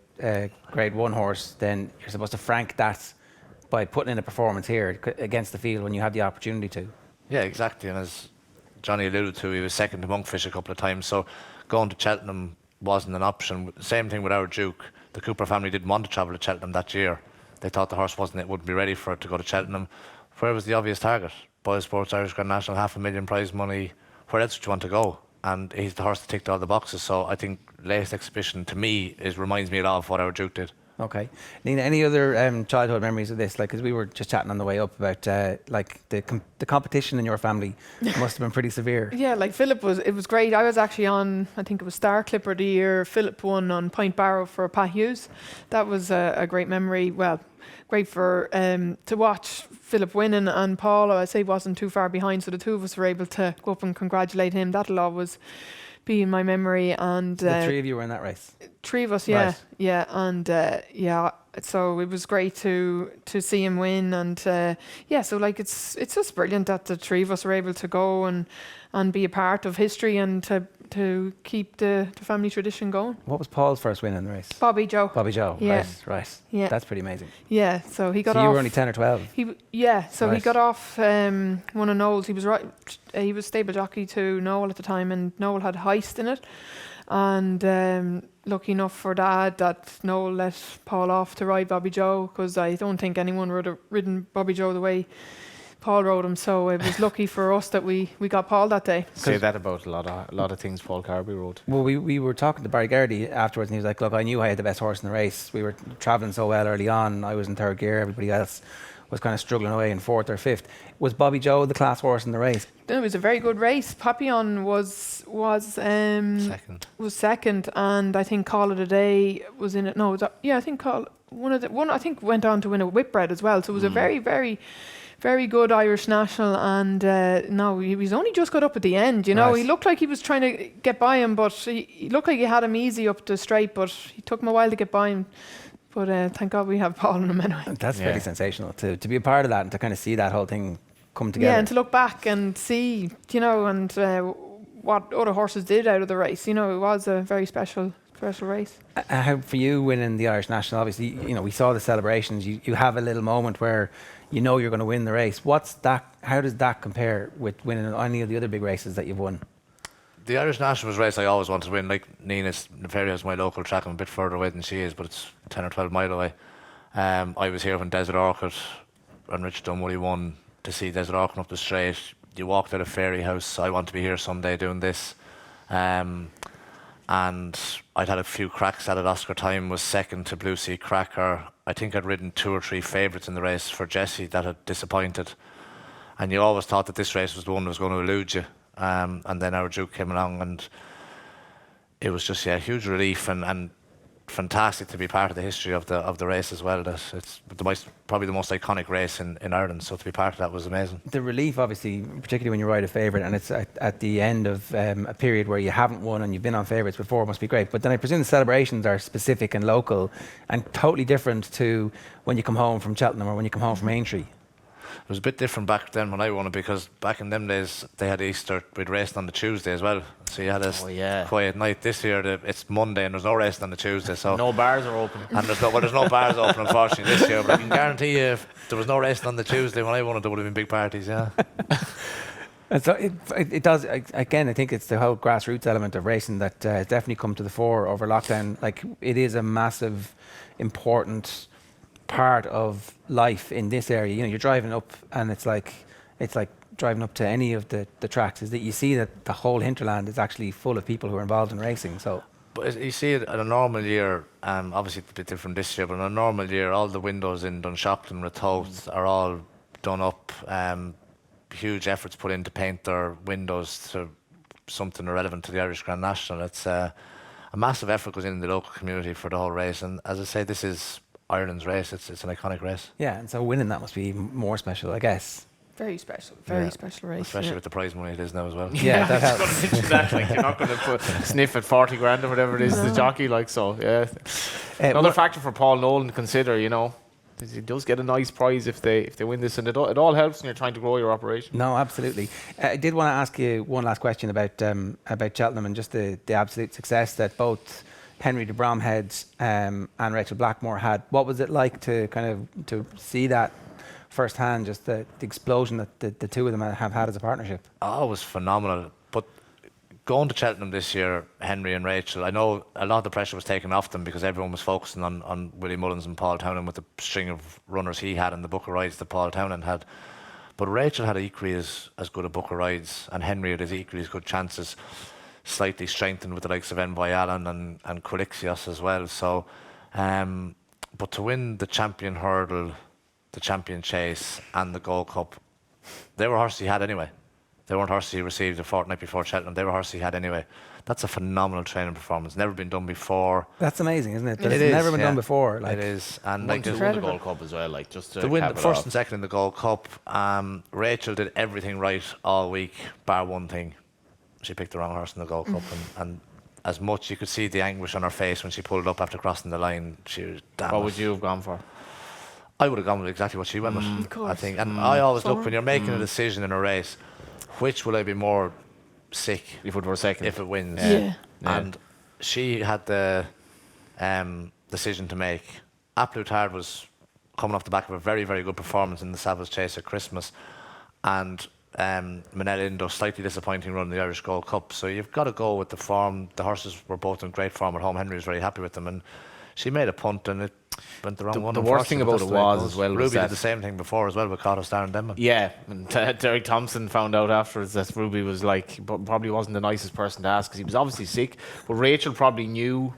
S1: Grade 1 horse, then you're supposed to frank that by putting in a performance here against the field when you have the opportunity to.
S4: Yeah, exactly. And as Johnny alluded to, he was second to Monkfish a couple of times. So going to Cheltenham wasn't an option. Same thing with our Duke. The Cooper family didn't want to travel to Cheltenham that year. They thought the horse wouldn't be ready for it to go to Cheltenham. Where was the obvious target? BoyleSports Irish Grand National, $500,000 prize money. Where else would you want to go? And he's the horse that ticked all the boxes. So I think Latest Exhibition, to me, reminds me a lot of what our Duke did.
S1: Okay. Nina, any other childhood memories of this? Like, because we were just chatting on the way up about the competition in your family must have been pretty severe.
S3: Yeah, like Philip it was great. I was actually on, I think it was Star Clipper of the year. Philip won on Point Barrow for Pat Hughes. That was a great memory. Well, great for to watch Philip winning, and Paul, I say, wasn't too far behind, so the two of us were able to go up and congratulate him. That'll always be in my memory. And
S1: the three of you were in that race?
S3: Three of us, yeah.
S1: Right.
S3: Yeah, and so it was great to see him win, and so like it's just brilliant that the three of us were able to go and be a part of history and to keep the family tradition going.
S1: What was Paul's first win in the race?
S3: Bobby Joe.
S1: Bobby Joe,
S3: Yeah.
S1: right.
S3: Yeah.
S1: That's pretty amazing.
S3: Yeah, so he got
S1: so
S3: off.
S1: you were only 10 or 12?
S3: He
S1: Right.
S3: got off one of Noel's. He was right. He was stable jockey to Noel at the time, and Noel had Heist in it. And lucky enough for Dad that Noel let Paul off to ride Bobby Joe, because I don't think anyone would have ridden Bobby Joe the way Paul rode him, so it was lucky for us that we got Paul that day.
S5: Say that about a lot of things Paul Carberry rode.
S1: Well, we were talking to Barry Gardy afterwards, and he was like, "Look, I knew I had the best horse in the race. We were travelling so well early on. I was in third gear. Everybody else was kind of struggling away in fourth or fifth. Was Bobby Joe the class horse in the race?"
S3: It was a very good race. Papillon was second, and I think Call of the Day was in it. No, I think I think went on to win a Whitbread as well. So it was a very, very, very good Irish National. And no, he was only just got up at the end. You know,
S1: Right.
S3: He looked like he was trying to get by him, but he looked like he had him easy up the straight. But he took him a while to get by him. But thank God we have Paul in him anyway.
S1: That's really sensational to be a part of that and to kind of see that whole thing come together.
S3: Yeah, and to look back and see, and what other horses did out of the race. It was a very special race.
S1: How for you winning the Irish National? Obviously, we saw the celebrations. You have a little moment where you're going to win the race. What's that? How does that compare with winning any of the other big races that you've won?
S4: The Irish National was a race I always wanted to win. Like Nina's, the Fairyhouse is my local track. I'm a bit further away than she is, but it's 10 or 12 mile away. I was here when Desert Orchid and Richard Dunwoody won to see Desert Orchid up the straight. You walked out of Fairyhouse. I want to be here someday doing this. And I'd had a few cracks at it. Oscar Time was second to Blue Sea Cracker. I think I'd ridden 2 or 3 favourites in the race for Jessie that had disappointed. And you always thought that this race was the one that was going to elude you. And then our Duke came along, and it was just a huge relief and fantastic to be part of the history of the race as well. That it's probably the most iconic race in Ireland. So to be part of that was amazing.
S1: The relief, obviously, particularly when you ride a favourite, and it's at the end of a period where you haven't won and you've been on favourites before, must be great. But then I presume the celebrations are specific and local and totally different to when you come home from Cheltenham or when you come home from Aintree.
S4: It was a bit different back then when I won it, because back in them days they had Easter, we'd raced on the Tuesday as well, so you had a quiet night. This year it's Monday and there's no racing on the Tuesday, so
S5: no bars are open.
S4: And there's no bars open, unfortunately, this year. But I can guarantee you, if there was no racing on the Tuesday when I won it, there would have been big parties. Yeah.
S1: And so it does, again, I think it's the whole grassroots element of racing that has definitely come to the fore over lockdown. Like, it is a massive, important part of life in this area. You're driving up and it's like driving up to any of the tracks, is that you see that the whole hinterland is actually full of people who are involved in racing. So,
S4: but you see it in a normal year, obviously it's a bit different this year, but in a normal year, all the windows in Dunshaughlin, Ratoath are all done up. Huge efforts put in to paint their windows to something relevant to the Irish Grand National. It's a massive effort goes in the local community for the whole race, and as I say, this is Ireland's race. It's an iconic race.
S1: Yeah, and so winning that must be more special, I guess.
S3: Very special, very special race.
S4: Especially with the prize money it is now as well.
S1: Yeah, that helps.
S5: You're not going to sniff at 40 grand or whatever it is, the jockey, Another factor for Paul Nolan to consider, he does get a nice prize if they win this, and it all helps when you're trying to grow your operation.
S1: No, absolutely. I did want to ask you one last question about Cheltenham and just the absolute success that both Henry de Bromhead and Rachel Blackmore had. What was it like to to see that firsthand, just the explosion that the two of them have had as a partnership?
S4: Oh, it was phenomenal. But going to Cheltenham this year, Henry and Rachel, I know a lot of the pressure was taken off them because everyone was focusing on Willie Mullins and Paul Townend with the string of runners he had and the book of rides that Paul Townend had. But Rachel had equally as good a book of rides, and Henry had equally as good chances, slightly strengthened with the likes of Envoy Allen and Quilixios as well. So, but to win the champion hurdle, the champion chase and the Gold Cup, they were horses he had anyway. They weren't horses he received a fortnight before Cheltenham. They were horses he had anyway. That's a phenomenal training performance. Never been done before.
S1: That's amazing, isn't it? It's never been done before.
S4: It is. And
S5: won the Gold Cup as well. Just to
S4: win the first and second in the Gold Cup. Rachel did everything right all week, bar one thing. She picked the wrong horse in the Gold Cup, and as much you could see the anguish on her face when she pulled up after crossing the line. She was damn.
S5: What would you have gone for?
S4: I would have gone with exactly what she went with.
S3: Of course.
S4: I think, and I always look when you're making a decision in a race, which will I be more sick
S5: if it were second,
S4: if it wins?
S3: Yeah.
S4: And she had the decision to make. Applutard was coming off the back of a very, very good performance in the Savills Chase at Christmas, and Manel Indo, slightly disappointing run in the Irish Gold Cup. So you've got to go with the form. The horses were both in great form at home. Henry was very happy with them, and she made a punt, and went the wrong one.
S5: The worst thing about it was as well.
S4: Ruby did the same thing before as well with Carter Star and Denman.
S5: Yeah, and Derek Thompson found out afterwards that Ruby was like, probably wasn't the nicest person to ask because he was obviously sick. But Rachel probably knew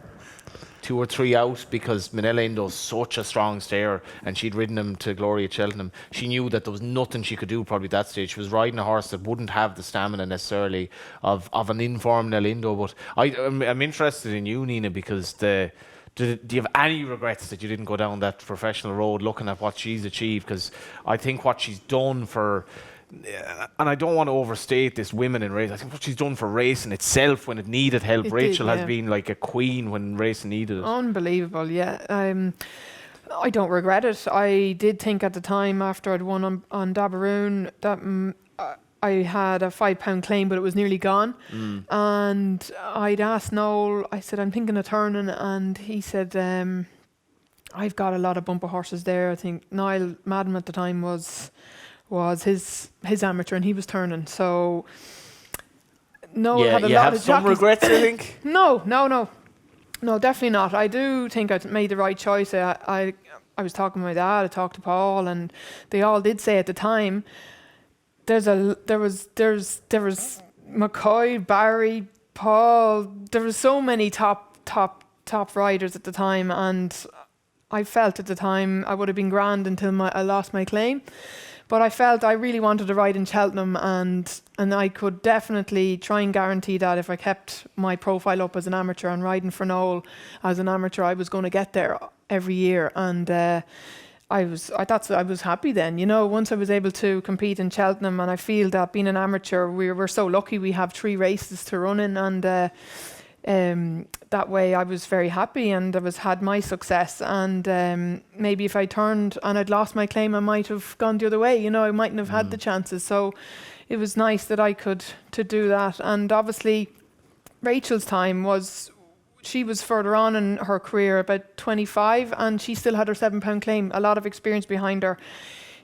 S5: 2 or 3 out because Manila Indo's such a strong stayer and she'd ridden him to glory at Cheltenham. She knew that there was nothing she could do probably at that stage. She was riding a horse that wouldn't have the stamina necessarily of an informed Manila Indo. But I'm interested in you, Nina, because do you have any regrets that you didn't go down that professional road looking at what she's achieved? Because I think what she's done for, and I don't want to overstate this, women in race, I think what she's done for racing itself when it needed help, Rachel has been like a queen when racing needed it.
S3: Unbelievable, yeah. I don't regret it. I did think at the time after I'd won on Dabaroon that I had a £5 claim, but it was nearly gone. And I'd asked Noel, I said, I'm thinking of turning, and he said, I've got a lot of bumper horses there. I think Niall Madden at the time was his amateur, and he was turning. So Noel had a lot of
S5: some regrets, I think.
S3: No, definitely not. I do think I made the right choice. I was talking to my dad, I talked to Paul, and they all did say at the time, there was McCoy, Barry, Paul. There was so many top riders at the time, and I felt at the time I would have been grand until I lost my claim. But I felt I really wanted to ride in Cheltenham, and I could definitely try and guarantee that if I kept my profile up as an amateur and riding for Noel as an amateur, I was going to get there every year. And I was happy then, once I was able to compete in Cheltenham. And I feel that being an amateur, we're so lucky we have 3 races to run in, and that way I was very happy and had my success. And maybe if I turned and I'd lost my claim, I might have gone the other way, I mightn't have had the chances. So it was nice that I could to do that. And obviously Rachel's time she was further on in her career, about 25, and she still had her £7 claim, a lot of experience behind her.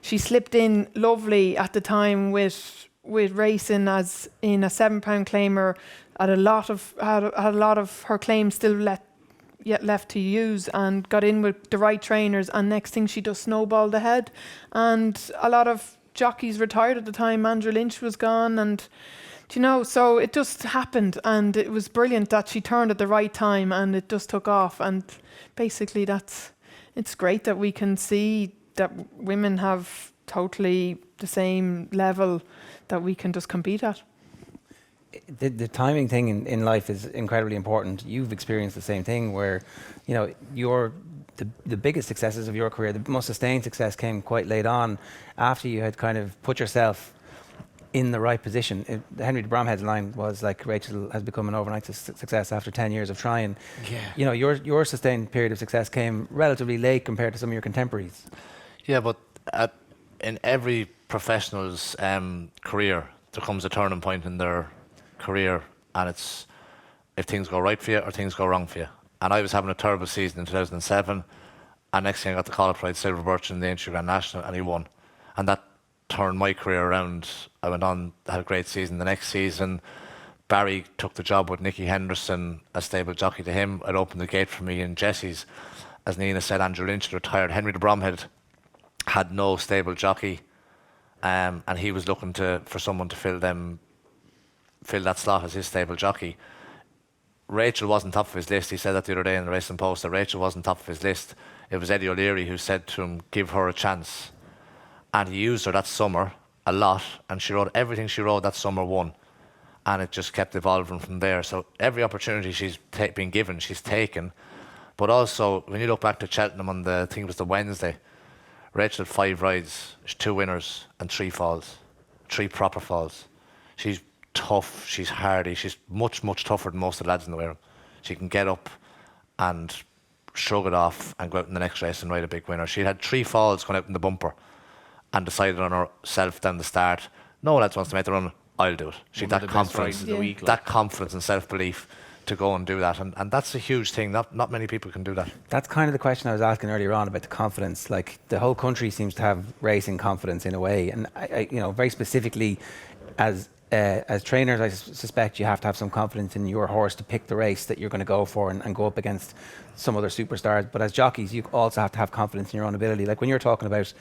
S3: She slipped in lovely at the time with racing as in a £7 claimer, had a lot of her claims still left to use, and got in with the right trainers, and next thing she just snowballed ahead. And a lot of jockeys retired at the time. Andrew Lynch was gone, and so it just happened, and it was brilliant that she turned at the right time and it just took off. And basically it's great that we can see that women have totally the same level that we can just compete at.
S1: The timing thing in life is incredibly important. You've experienced the same thing where, the biggest successes of your career, the most sustained success came quite late on after you had kind of put yourself in the right position. The Henry de Bromhead's line was like, Rachel has become an overnight success after 10 years of trying. Yeah. Your sustained period of success came relatively late compared to some of your contemporaries.
S4: Yeah, but in every professional's career, there comes a turning point in their career, and it's if things go right for you or things go wrong for you. And I was having a terrible season in 2007, and next thing I got the call up to ride Silver Birch in the Ger Grand National, and he won. And that turned my career around. I went on, had a great season. The next season, Barry took the job with Nicky Henderson as stable jockey to him. It opened the gate for me in Jesse's. As Nina said, Andrew Lynch retired. Henry de Bromhead had no stable jockey, and he was looking for someone to fill that slot as his stable jockey. Rachel wasn't top of his list. He said that the other day in the Racing Post, that Rachel wasn't top of his list. It was Eddie O'Leary who said to him, give her a chance. And he used her that summer a lot, and she rode everything she rode that summer won. And it just kept evolving from there. So every opportunity she's been given, she's taken. But also, when you look back to Cheltenham on I think it was the Wednesday, Rachel had 5 rides, 2 winners and 3 falls, 3 proper falls. She's tough, she's hardy, she's much, much tougher than most of the lads in the way. She can get up and shrug it off and go out in the next race and ride a big winner. She had 3 falls going out in the bumper and decided on herself down the start, no lads wants to make the run, I'll do it. She had that confidence and self-belief to go and do that, and that's a huge thing. Not many people can do that.
S1: That's kind of the question I was asking earlier on about the confidence. Like, the whole country seems to have racing confidence in a way, and I very specifically as as trainers, I suspect you have to have some confidence in your horse to pick the race that you're going to go for and go up against some other superstars. But as jockeys, you also have to have confidence in your own ability. Like when you're talking about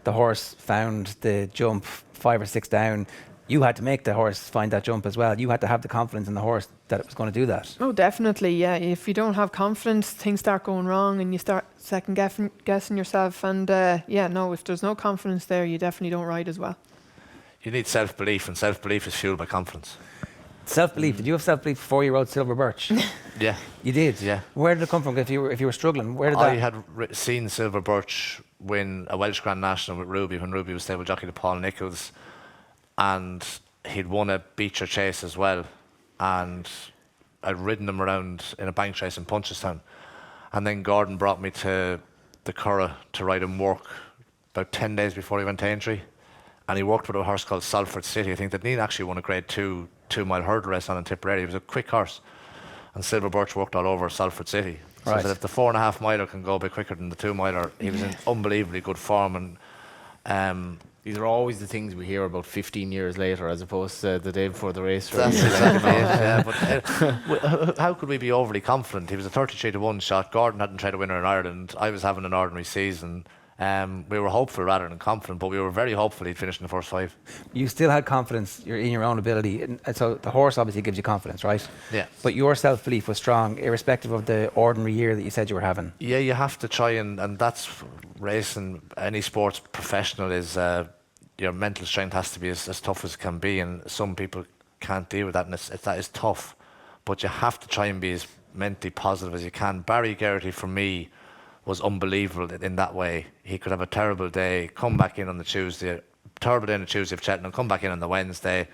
S1: the horse found the jump 5 or 6 down, you had to make the horse find that jump as well. You had to have the confidence in the horse that it was going to do that.
S3: Oh, definitely, yeah. If you don't have confidence, things start going wrong and you start second guessing yourself. And if there's no confidence there, you definitely don't ride as well.
S4: You need self-belief, and self-belief is fueled by confidence.
S1: Self-belief. Did you have self-belief before you rode Silver Birch?
S4: Yeah.
S1: You did?
S4: Yeah.
S1: Where did it come from? If you were struggling, where did that...
S4: I had seen Silver Birch win a Welsh Grand National with Ruby when Ruby was stable jockey to Paul Nicholls, and he'd won a Beecher Chase as well, and I'd ridden him around in a bank chase in Punchestown, and then Gordon brought me to the Curragh to ride him work about 10 days before he went to Aintree. And he worked with a horse called Salford City. I think that Neil actually won a grade 2 2-mile hurdle race on in Tipperary. He was a quick horse. And Silver Birch worked all over Salford City. So
S1: Right.
S4: that if the 4.5 miler can go a bit quicker than the 2 miler, he was in unbelievably good form. And
S5: These are always the things we hear about 15 years later, as opposed to the day before the race.
S4: that's exactly it. Yeah, but how could we be overly confident? He was a 33-1 shot. Gordon hadn't tried a winner in Ireland. I was having an ordinary season. We were hopeful rather than confident, but we were very hopeful he'd finish in the first 5.
S1: You still had confidence in your own ability, and so the horse obviously gives you confidence, right?
S4: Yeah.
S1: But your self-belief was strong, irrespective of the ordinary year that you said you were having.
S4: Yeah, you have to try and that's racing. Any sports professional is your mental strength has to be as tough as it can be, and some people can't deal with that, and that is tough. But you have to try and be as mentally positive as you can. Barry Geraghty, for me, was unbelievable in that way. He could have a terrible day, come back in on the Tuesday, terrible day on the Tuesday of Cheltenham, come back in on the Wednesday.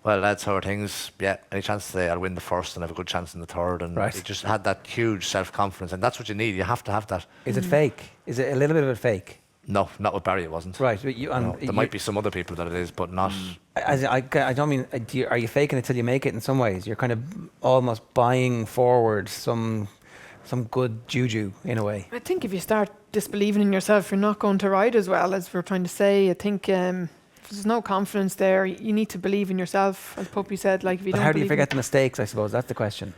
S4: Well, lads, how are things? Yeah, any chance today I'll win the first and have a good chance in the third. And
S1: Right.
S4: he just had that huge self-confidence, and that's what you need. You have to have that.
S1: Is it fake? Is it a little bit of it fake?
S4: No, not with Barry, it wasn't.
S1: Right. But you,
S4: No, there might be some other people that it is, but not.
S1: I don't mean. Are you faking it till you make it? In some ways, you're kind of almost buying forward some good juju in a way.
S3: I think if you start disbelieving in yourself, you're not going to ride as well, as we're trying to say. I think if there's no confidence there, you need to believe in yourself, as Puppy said. Like if you
S1: But
S3: don't
S1: how do you
S3: believe in-
S1: forget the mistakes? I suppose that's the question.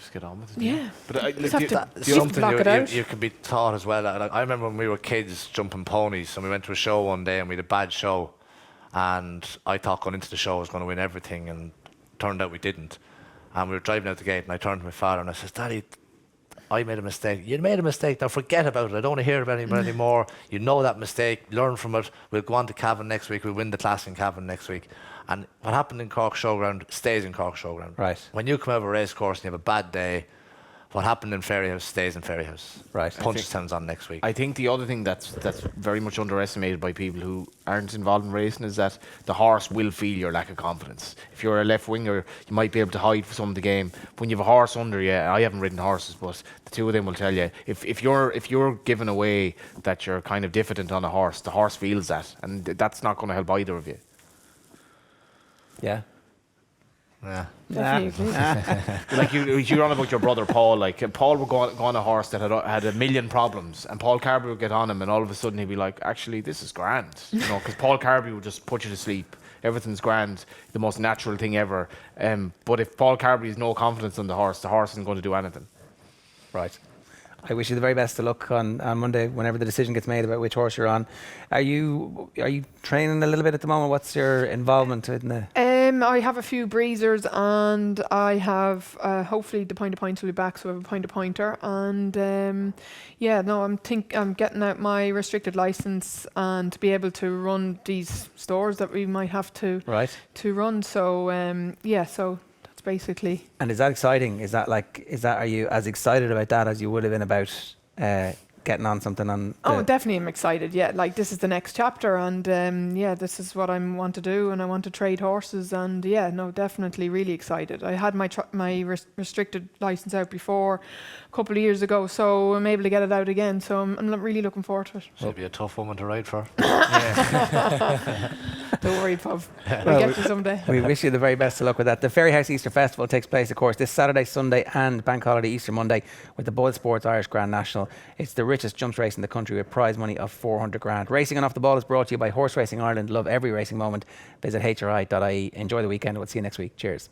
S5: Just get on with it.
S3: Yeah.
S5: But I,
S3: Just have to-
S4: That's
S3: you have to
S4: something
S3: block it out.
S4: you can be taught as well. Like, I remember when we were kids jumping ponies, and we went to a show one day and we had a bad show, and I thought going into the show I was going to win everything, and turned out we didn't. And we were driving out the gate, and I turned to my father and I said, "Daddy, I made a mistake." "You made a mistake, now forget about it. I don't want to hear about it anymore. You know that mistake, learn from it. We'll go on to Cavan next week, we'll win the class in Cavan next week." And what happened in Cork Showground stays in Cork Showground.
S1: Right.
S4: When you come out of a race course and you have a bad day, what happened in Fairyhouse stays in Fairyhouse.
S1: Right.
S4: Punchestown's on next week.
S5: I think the other thing that's very much underestimated by people who aren't involved in racing is that the horse will feel your lack of confidence. If you're a left winger, you might be able to hide for some of the game. When you have a horse under you, I haven't ridden horses, but the two of them will tell you if you're giving away that you're kind of diffident on a horse, the horse feels that, and that's not going to help either of you.
S1: Yeah.
S4: yeah.
S3: Definitely.
S5: Like you're on about your brother Paul. Like Paul would go on a horse that had a million problems, and Paul Carberry would get on him, and all of a sudden he'd be like, "Actually, this is grand," because Paul Carberry would just put you to sleep. Everything's grand, the most natural thing ever. But if Paul Carberry has no confidence in the horse isn't going to do anything.
S1: Right. I wish you the very best of luck on Monday, whenever the decision gets made about which horse you're on. Are you training a little bit at the moment? What's your involvement in the?
S3: I have a few breezers, and I have hopefully the point of points will be back, so I have a point of pointer. And I'm getting out my restricted license and to be able to run these stores that we might have to run. So so that's basically.
S1: And is that exciting? Are you as excited about that as you would have been about getting on something on?
S3: Definitely I'm excited. Yeah, like this is the next chapter, and this is what I want to do, and I want to trade horses, and definitely really excited. I had my restricted license out before a couple of years ago, so I'm able to get it out again. So I'm really looking forward to it.
S4: She'll be a tough woman to ride for.
S3: Don't worry, Pub. We'll
S1: Well,
S3: get you someday.
S1: We wish you the very best of luck with that. The Fairyhouse Easter Festival takes place, of course, this Saturday, Sunday and Bank Holiday Easter Monday with the BoyleSports Irish Grand National. It's the richest jumps race in the country with prize money of 400 grand. Racing and Off the Ball is brought to you by Horse Racing Ireland. Love every racing moment. Visit hri.ie. Enjoy the weekend. We'll see you next week. Cheers.